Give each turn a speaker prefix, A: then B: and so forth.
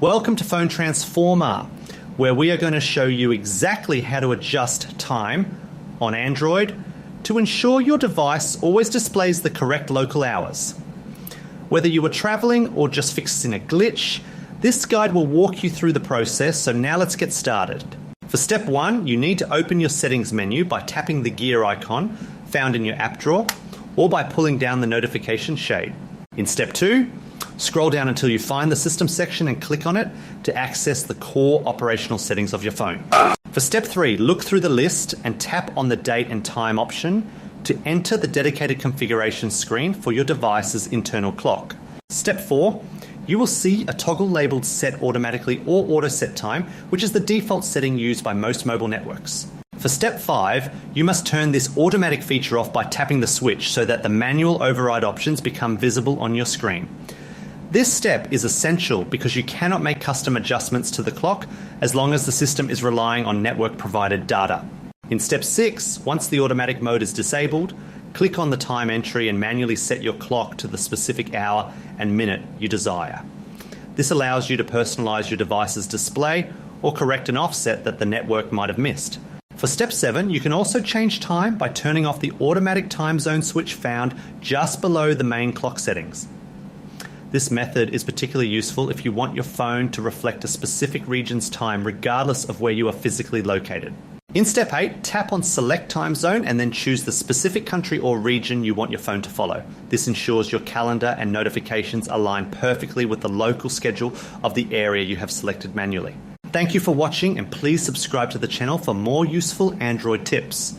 A: Welcome to Phone Transformer, where we are going to show you exactly how to adjust time on Android to ensure your device always displays the correct local hours. Whether you are traveling or just fixing a glitch, this guide will walk you through the process, so now let's get started. For step 1, you need to open your settings menu by tapping the gear icon found in your app drawer or by pulling down the notification shade. In step 2, scroll down until you find the system section and click on it to access the core operational settings of your phone. For step 3, look through the list and tap on the date and time option to enter the dedicated configuration screen for your device's internal clock. Step 4, you will see a toggle labeled Set Automatically or Auto Set Time, which is the default setting used by most mobile networks. For step 5, you must turn this automatic feature off by tapping the switch so that the manual override options become visible on your screen. This step is essential because you cannot make custom adjustments to the clock as long as the system is relying on network-provided data. In step 6, once the automatic mode is disabled, click on the time entry and manually set your clock to the specific hour and minute you desire. This allows you to personalize your device's display or correct an offset that the network might have missed. For step 7, you can also change time by turning off the automatic time zone switch found just below the main clock settings. This method is particularly useful if you want your phone to reflect a specific region's time regardless of where you are physically located. In step 8, tap on Select Time Zone and then choose the specific country or region you want your phone to follow. This ensures your calendar and notifications align perfectly with the local schedule of the area you have selected manually. Thank you for watching, and please subscribe to the channel for more useful Android tips.